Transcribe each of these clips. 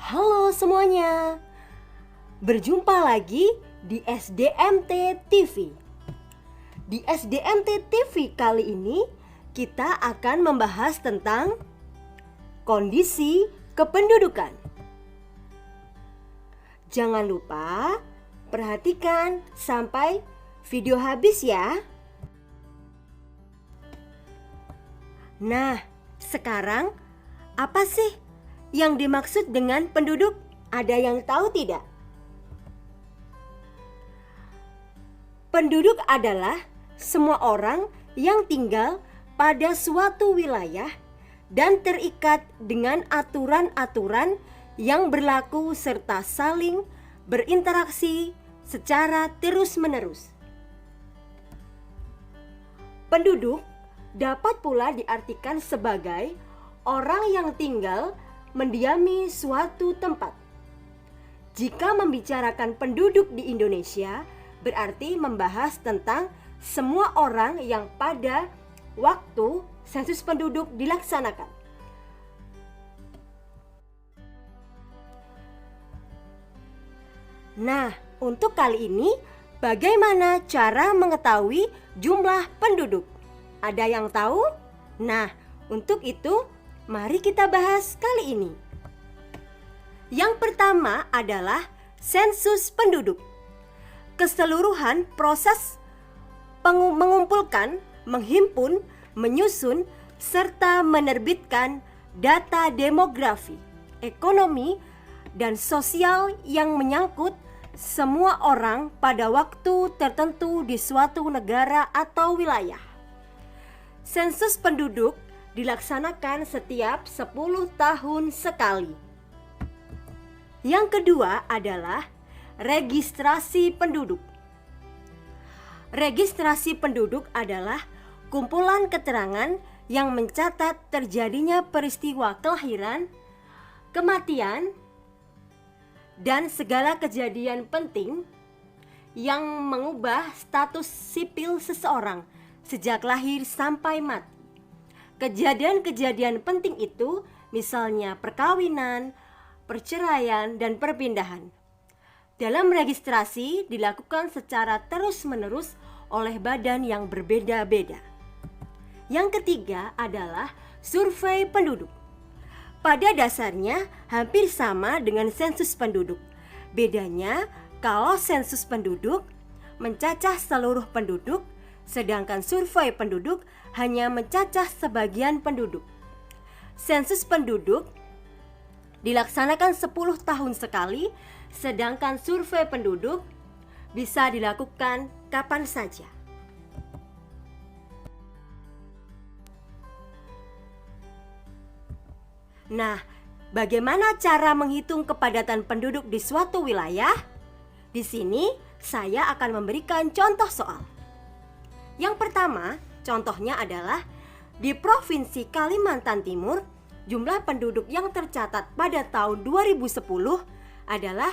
Halo semuanya, berjumpa lagi di SDMT TV. Di SDMT TV kali ini kita akan membahas tentang kondisi kependudukan. Jangan lupa perhatikan sampai video habis ya. Nah, sekarang apa sih yang dimaksud dengan penduduk? Ada yang tahu tidak? Penduduk adalah semua orang yang tinggal pada suatu wilayah dan terikat dengan aturan-aturan yang berlaku serta saling berinteraksi secara terus-menerus. Penduduk dapat pula diartikan sebagai orang yang tinggal mendiami suatu tempat. Jika membicarakan penduduk di Indonesia, berarti membahas tentang semua orang yang pada waktu sensus penduduk dilaksanakan. Nah, untuk kali ini, bagaimana cara mengetahui jumlah penduduk? Ada yang tahu? Nah, untuk itu, mari kita bahas kali ini. Yang pertama adalah sensus penduduk. Keseluruhan proses mengumpulkan, menghimpun, menyusun, serta menerbitkan data demografi, ekonomi, dan sosial yang menyangkut semua orang pada waktu tertentu di suatu negara atau wilayah. Sensus penduduk dilaksanakan setiap 10 tahun sekali. Yang kedua adalah registrasi penduduk. Registrasi penduduk adalah kumpulan keterangan yang mencatat terjadinya peristiwa kelahiran, kematian, dan segala kejadian penting yang mengubah status sipil seseorang sejak lahir sampai mati. Kejadian-kejadian penting itu misalnya perkawinan, perceraian, dan perpindahan. Dalam registrasi dilakukan secara terus-menerus oleh badan yang berbeda-beda. Yang ketiga adalah survei penduduk. Pada dasarnya hampir sama dengan sensus penduduk. Bedanya kalau sensus penduduk mencacah seluruh penduduk, sedangkan survei penduduk hanya mencacah sebagian penduduk. Sensus penduduk dilaksanakan 10 tahun sekali, sedangkan survei penduduk bisa dilakukan kapan saja. Nah, bagaimana cara menghitung kepadatan penduduk di suatu wilayah? Di sini saya akan memberikan contoh soal. Yang pertama, contohnya adalah di Provinsi Kalimantan Timur, jumlah penduduk yang tercatat pada tahun 2010 adalah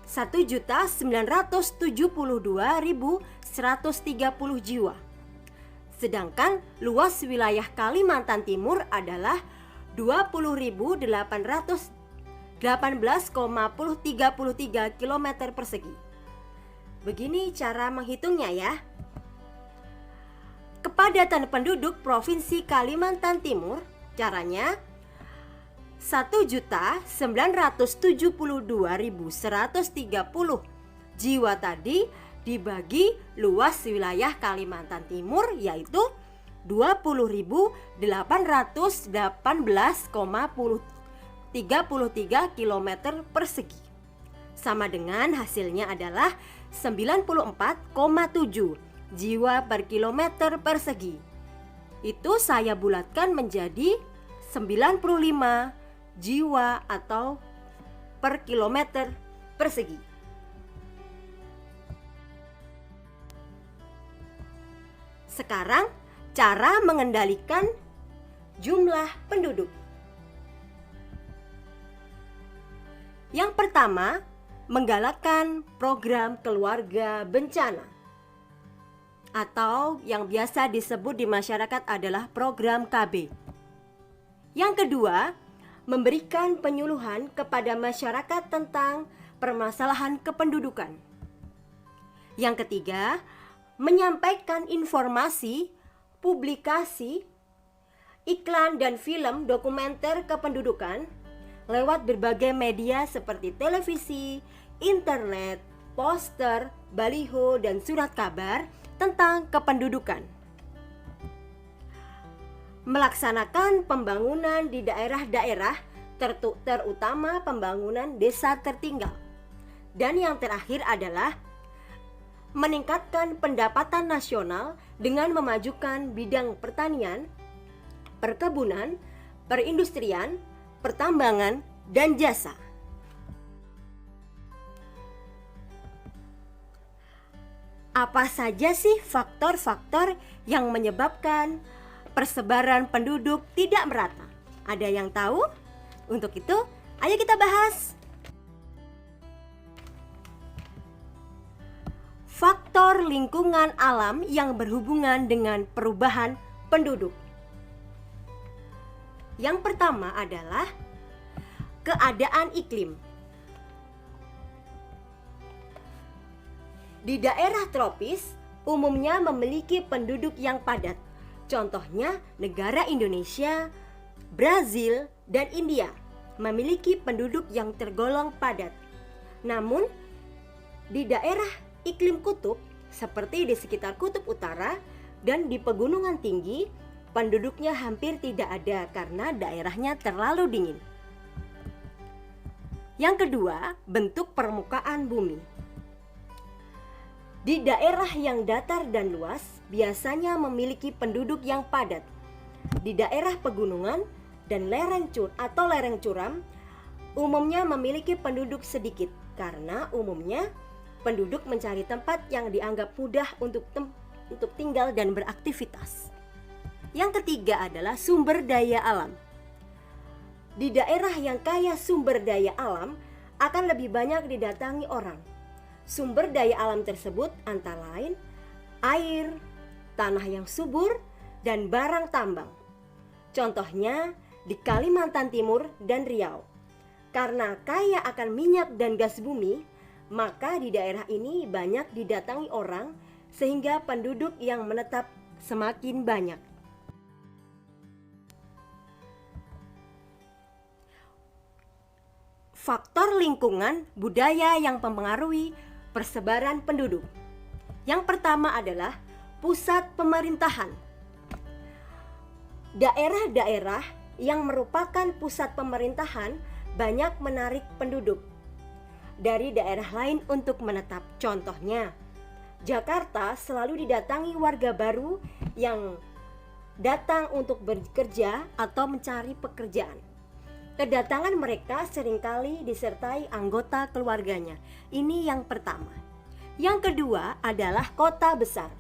1.972.130 jiwa. Sedangkan luas wilayah Kalimantan Timur adalah 20.818,33 km persegi. Begini cara menghitungnya ya. Kepadatan penduduk Provinsi Kalimantan Timur, caranya 1.972.130 jiwa tadi dibagi luas wilayah Kalimantan Timur, yaitu 20.818,33 km persegi. Sama dengan hasilnya adalah 94,7 jiwa per kilometer persegi. Itu saya bulatkan menjadi 95 jiwa atau per kilometer persegi. Sekarang cara mengendalikan jumlah penduduk. Yang pertama, menggalakkan program keluarga bencana, atau yang biasa disebut di masyarakat adalah program KB. Yang kedua, memberikan penyuluhan kepada masyarakat tentang permasalahan kependudukan. Yang ketiga, menyampaikan informasi, publikasi, iklan dan film dokumenter kependudukan lewat berbagai media seperti televisi, internet, poster, baliho, dan surat kabar tentang kependudukan. Melaksanakan pembangunan di daerah-daerah, terutama pembangunan desa tertinggal. Dan yang terakhir adalah meningkatkan pendapatan nasional dengan memajukan bidang pertanian, perkebunan, perindustrian, pertambangan, dan jasa. Apa saja sih faktor-faktor yang menyebabkan persebaran penduduk tidak merata? Ada yang tahu? Untuk itu, ayo kita bahas. Faktor lingkungan alam yang berhubungan dengan perubahan penduduk. Yang pertama adalah keadaan iklim. Di daerah tropis umumnya memiliki penduduk yang padat. Contohnya negara Indonesia, Brazil, dan India memiliki penduduk yang tergolong padat. Namun, di daerah iklim kutub seperti di sekitar kutub utara dan di pegunungan tinggi, penduduknya hampir tidak ada karena daerahnya terlalu dingin. Yang kedua, bentuk permukaan bumi. Di daerah yang datar dan luas biasanya memiliki penduduk yang padat. Di daerah pegunungan dan lereng curam umumnya memiliki penduduk sedikit karena umumnya penduduk mencari tempat yang dianggap mudah untuk tinggal dan beraktivitas. Yang ketiga adalah sumber daya alam. Di daerah yang kaya sumber daya alam akan lebih banyak didatangi orang. Sumber daya alam tersebut antara lain air, tanah yang subur, dan barang tambang. Contohnya di Kalimantan Timur dan Riau. Karena kaya akan minyak dan gas bumi, maka di daerah ini banyak didatangi orang sehingga penduduk yang menetap semakin banyak. Faktor lingkungan budaya yang mempengaruhi persebaran penduduk. Yang pertama adalah pusat pemerintahan. Daerah-daerah yang merupakan pusat pemerintahan banyak menarik penduduk dari daerah lain untuk menetap. Contohnya, Jakarta selalu didatangi warga baru yang datang untuk bekerja atau mencari pekerjaan. Kedatangan mereka seringkali disertai anggota keluarganya. Ini yang pertama. Yang kedua adalah kota besar.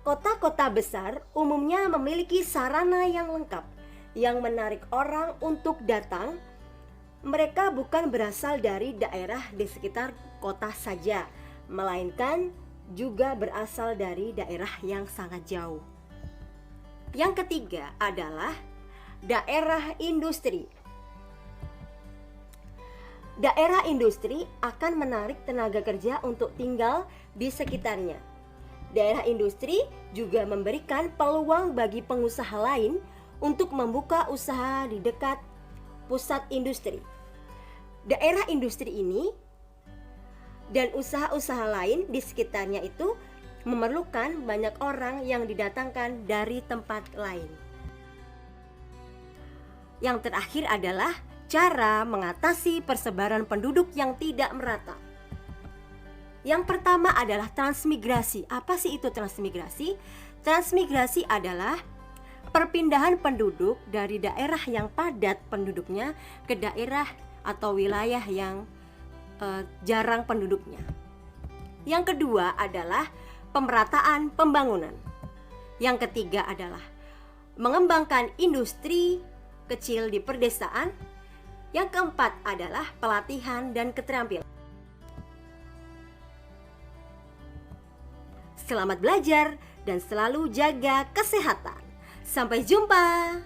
Kota-kota besar umumnya memiliki sarana yang lengkap, yang menarik orang untuk datang. Mereka bukan berasal dari daerah di sekitar kota saja, melainkan juga berasal dari daerah yang sangat jauh. Yang ketiga adalah daerah industri. Daerah industri akan menarik tenaga kerja untuk tinggal di sekitarnya. Daerah industri juga memberikan peluang bagi pengusaha lain untuk membuka usaha di dekat pusat industri. Daerah industri ini dan usaha-usaha lain di sekitarnya itu memerlukan banyak orang yang didatangkan dari tempat lain. Yang terakhir adalah cara mengatasi persebaran penduduk yang tidak merata. Yang pertama adalah transmigrasi. Apa sih itu transmigrasi? Transmigrasi adalah perpindahan penduduk dari daerah yang padat penduduknya ke daerah atau wilayah yang jarang penduduknya. Yang kedua adalah pemerataan pembangunan. Yang ketiga adalah mengembangkan industri kecil di perdesaan. Yang keempat adalah pelatihan dan keterampilan. Selamat belajar dan selalu jaga kesehatan. Sampai jumpa.